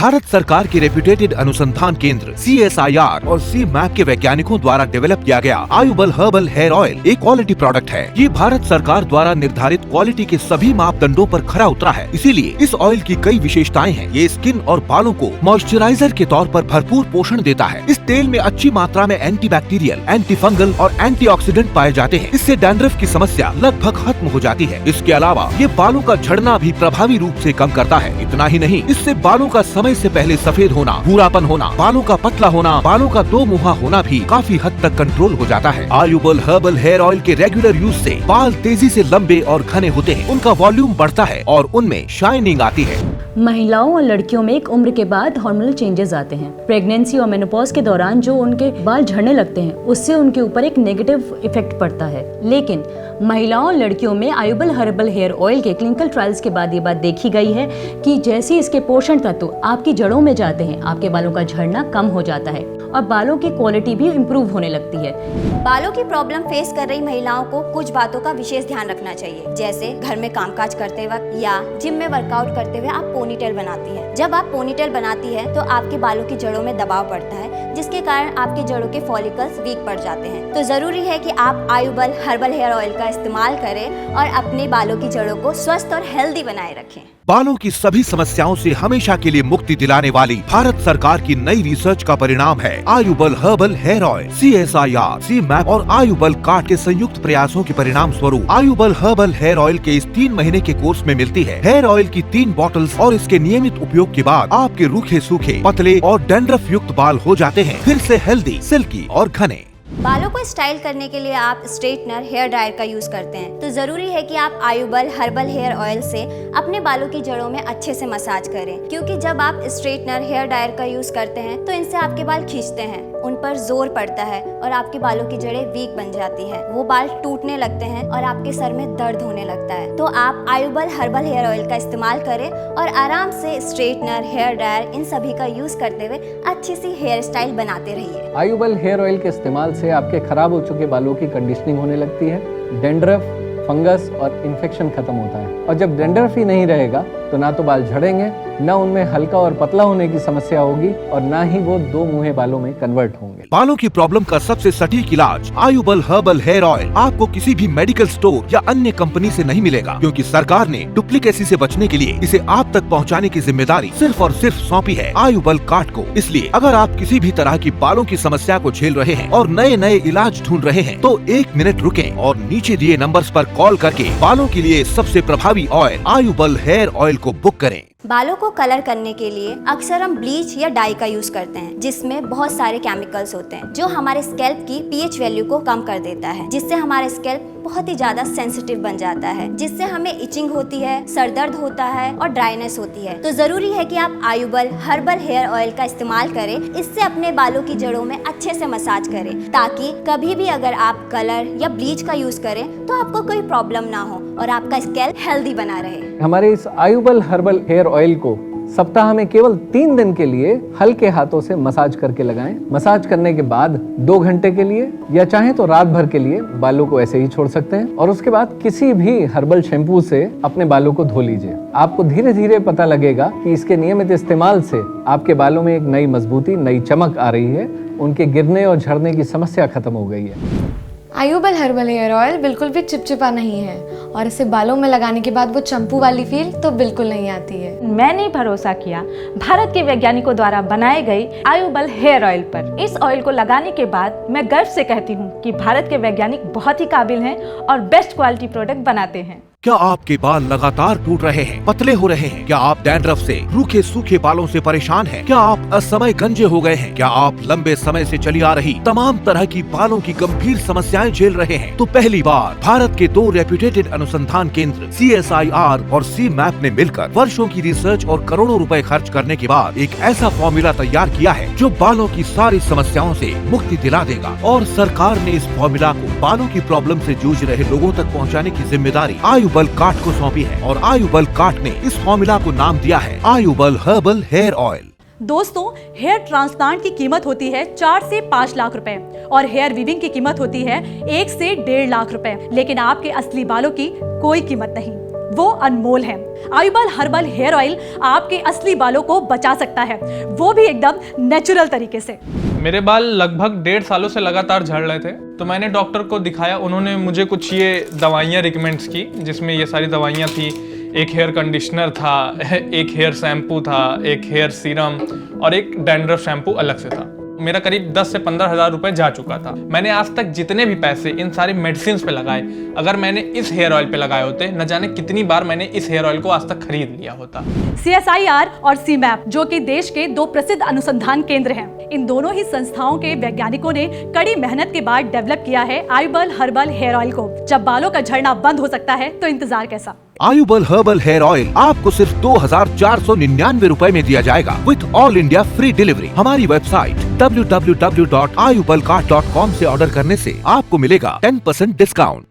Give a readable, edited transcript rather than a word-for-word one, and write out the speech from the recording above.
भारत सरकार के रेप्यूटेड अनुसंधान केंद्र CSIR और C-MAP के वैज्ञानिकों द्वारा डेवलप किया गया आयुबल हर्बल हेयर ऑयल एक क्वालिटी प्रोडक्ट है। ये भारत सरकार द्वारा निर्धारित क्वालिटी के सभी मापदंडों पर खरा उतरा है। इसीलिए इस ऑयल की कई विशेषताएं हैं। ये स्किन और बालों को मॉइस्चराइजर के तौर पर भरपूर पोषण देता है। इस तेल में अच्छी मात्रा में एंटीबैक्टीरियल, एंटीफंगल और एंटीऑक्सीडेंट पाए जाते हैं। इससे डैंड्रफ की समस्या लगभग खत्म हो जाती है। इसके अलावा ये बालों का झड़ना भी प्रभावी रूप से कम करता है। इतना ही नहीं, इससे बालों का समय से पहले सफेद होना, भूरापन होना, बालों का पतला होना, बालों का दो मुहा होना भी काफी हद तक कंट्रोल हो जाता है। आयुबल हर्बल हेयर ऑयल के रेगुलर यूज से बाल तेजी से लंबे और घने होते हैं, उनका वॉल्यूम बढ़ता है और उनमें शाइनिंग आती है। महिलाओं और लड़कियों में एक उम्र के बाद हार्मोनल चेंजेस आते हैं। प्रेगनेंसी और मेनोपॉज के दौरान जो उनके बाल झड़ने लगते हैं, उससे उनके ऊपर एक नेगेटिव इफेक्ट पड़ता है। लेकिन महिलाओं और लड़कियों में आयुबल हर्बल हेयर ऑयल के क्लिनिकल ट्रायल्स के बाद ये बात देखी गई है कि जैसे इसके पोषण तत्व आपकी जड़ों में जाते हैं, आपके बालों का झड़ना कम हो जाता है और बालों की क्वालिटी भी इम्प्रूव होने लगती है। बालों की प्रॉब्लम फेस कर रही महिलाओं को कुछ बातों का विशेष ध्यान रखना चाहिए, जैसे घर में कामकाज करते वक्त या जिम में वर्कआउट करते हुए आप पोनीटेल बनाती है। जब आप पोनीटेल बनाती है तो आपके बालों की जड़ों में दबाव पड़ता है, जिसके कारण आपके जड़ों के फॉलिकल्स वीक पड़ जाते हैं। तो जरूरी है कि आप आयुबल हर्बल हेयर ऑयल का इस्तेमाल करें और अपने बालों की जड़ों को स्वस्थ और हेल्दी बनाए रखें। बालों की सभी समस्याओं से हमेशा के लिए मुक्ति दिलाने वाली भारत सरकार की नई रिसर्च का परिणाम है आयुबल herbal hair oil. CSIR, C-MAP और आयुबल कार्ड के संयुक्त प्रयासों के परिणाम स्वरूप आयुबल हर्बल हेयर ऑयल के इस 3 महीने के कोर्स में मिलती है हेयर ऑयल की 3 बॉटल्स और इसके नियमित उपयोग के बाद आपके रूखे सूखे, पतले और डैंड्रफ युक्त बाल हो जाते हैं फिर से हेल्दी, सिल्की और घने। बालों को स्टाइल करने के लिए आप स्ट्रेटनर, हेयर ड्रायर का यूज करते हैं, तो जरूरी है कि आप आयुबल हर्बल हेयर ऑयल से अपने बालों की जड़ों में अच्छे से मसाज करें, क्योंकि जब आप स्ट्रेटनर, हेयर ड्रायर का यूज करते हैं तो इनसे आपके बाल खींचते हैं, उन पर जोर पड़ता है और आपके बालों की जड़ें वीक बन जाती हैं, वो बाल टूटने लगते हैं और आपके सर में दर्द होने लगता है। तो आप आयुबल हर्बल हेयर ऑयल का इस्तेमाल करें और आराम से स्ट्रेटनर, हेयर ड्रायर इन सभी का यूज करते हुए अच्छी सी हेयर स्टाइल बनाते रहिए। आयुबल हेयर ऑयल के इस्तेमाल से आपके खराब हो चुके बालों की कंडीशनिंग होने लगती है, डेंड्रफ, फंगस और इन्फेक्शन खत्म होता है। और जब डेंड्रफ ही नहीं रहेगा तो ना तो बाल झड़ेंगे, ना उनमें हल्का और पतला होने की समस्या होगी और ना ही वो दो मुहे बालों में कन्वर्ट होंगे। बालों की प्रॉब्लम का सबसे सटीक इलाज आयुबल हर्बल हेयर ऑयल आपको किसी भी मेडिकल स्टोर या अन्य कंपनी से नहीं मिलेगा, क्योंकि सरकार ने डुप्लीकेसी से बचने के लिए इसे आप तक पहुंचाने की जिम्मेदारी सिर्फ और सिर्फ सौंपी है आयुबल कार्ड को। इसलिए अगर आप किसी भी तरह की बालों की समस्या को झेल रहे हैं और नए नए इलाज ढूंढ रहे हैं, तो 1 मिनट रुकें और नीचे दिए नंबर्स पर कॉल करके बालों के लिए सबसे प्रभावी ऑयल आयुबल हेयर ऑयल को बुक करें। बालों को कलर करने के लिए अक्सर हम ब्लीच या डाई का यूज करते हैं, जिसमें बहुत सारे केमिकल्स होते हैं जो हमारे स्कैल्प की pH वैल्यू को कम कर देता है, जिससे हमारा स्कैल्प बहुत ही ज्यादा सेंसिटिव बन जाता है, जिससे हमें इचिंग होती है, सर दर्द होता है और ड्राइनेस होती है। तो जरूरी है कि आप आयुबल हर्बल हेयर ऑयल का इस्तेमाल करें, इससे अपने बालों की जड़ों में अच्छे से मसाज करें, ताकि कभी भी अगर आप कलर या ब्लीच का यूज करें तो आपको कोई प्रॉब्लम ना हो और आपका स्कैल्प हेल्दी बना रहे। हमारे इस आयुबल हर्बल हेयर ऑयल को सप्ताह में केवल 3 दिन के लिए हल्के हाथों से मसाज करके लगाएं। मसाज करने के बाद 2 घंटे के लिए या चाहे तो रात भर के लिए बालों को ऐसे ही छोड़ सकते हैं और उसके बाद किसी भी हर्बल शैम्पू से अपने बालों को धो लीजिए। आपको धीरे धीरे पता लगेगा कि इसके नियमित इस्तेमाल से आपके बालों में एक नई मजबूती, नई चमक आ रही है, उनके गिरने और झड़ने की समस्या खत्म हो गई है। आयुबल हर्बल हेयर ऑयल बिल्कुल भी चिपचिपा नहीं है और इसे बालों में लगाने के बाद वो चंपू वाली फील तो बिल्कुल नहीं आती है। मैंने भरोसा किया भारत के वैज्ञानिकों द्वारा बनाए गए आयुबल हेयर ऑयल पर। इस ऑयल को लगाने के बाद मैं गर्व से कहती हूँ कि भारत के वैज्ञानिक बहुत ही काबिल हैं और बेस्ट क्वालिटी प्रोडक्ट बनाते हैं। क्या आपके बाल लगातार टूट रहे हैं, पतले हो रहे हैं? क्या आप डैंड्रफ से, रूखे सूखे बालों से परेशान हैं? क्या आप असमय गंजे हो गए हैं? क्या आप लंबे समय से चली आ रही तमाम तरह की बालों की गंभीर समस्याएं झेल रहे हैं? तो पहली बार भारत के 2 रेप्यूटेड अनुसंधान केंद्र CSIR और C-MAP ने मिलकर वर्षों की रिसर्च और करोड़ों रुपए खर्च करने के बाद एक ऐसा फॉर्मूला तैयार किया है जो बालों की सारी समस्याओं से मुक्ति दिला देगा। और सरकार ने इस फॉर्मूला को बालों की प्रॉब्लम से जूझ रहे लोगों तक पहुँचाने की जिम्मेदारी आयुबल कार्ड को सौंपी है और आयुबल कार्ड ने इस फॉर्मूला को नाम दिया है आयुबल हर्बल हेयर ऑयल। दोस्तों, हेयर ट्रांसप्लांट की कीमत होती है 4 से 5 लाख रुपए और हेयर वीविंग की कीमत होती है 1 से 1.5 लाख रुपए, लेकिन आपके असली बालों की कोई कीमत नहीं। वो अनमोल है। आयुबल हर्बल हेयर ऑयल आपके असली बालों को बचा सकता है, वो भी एकदम नेचुरल तरीके से। मेरे बाल लगभग 1.5 सालों से लगातार झड़ रहे थे, तो मैंने डॉक्टर को दिखाया। उन्होंने मुझे कुछ ये दवाइयाँ रिकमेंड्स की, जिसमें ये सारी दवाइयाँ थी। एक हेयर कंडीशनर था, एक हेयर शैम्पू था, एक हेयर सीरम और एक डैंड्रफ शैम्पू अलग से था। मेरा करीब 10 से 15 हज़ार रुपए जा चुका था। मैंने आज तक जितने भी पैसे इन सारी मेडिसिन पे लगाए, अगर मैंने इस हेयर ऑयल पे लगाए होते, न जाने कितनी बार मैंने इस हेयर ऑयल को आज तक खरीद लिया होता। CSIR और CMAP जो कि देश के 2 प्रसिद्ध अनुसंधान केंद्र हैं, इन दोनों ही संस्थाओं के वैज्ञानिकों ने कड़ी मेहनत के बाद डेवलप किया है आयुबल हर्बल हेयर ऑयल को। जब बालों का झड़ना बंद हो सकता है तो इंतजार कैसा। आयुबल हर्बल हेयर ऑयल आपको सिर्फ 2499 रुपए में दिया जाएगा with all India free delivery. हमारी वेबसाइट www.ayubalcart.com से ऑर्डर करने से आपको मिलेगा 10% डिस्काउंट।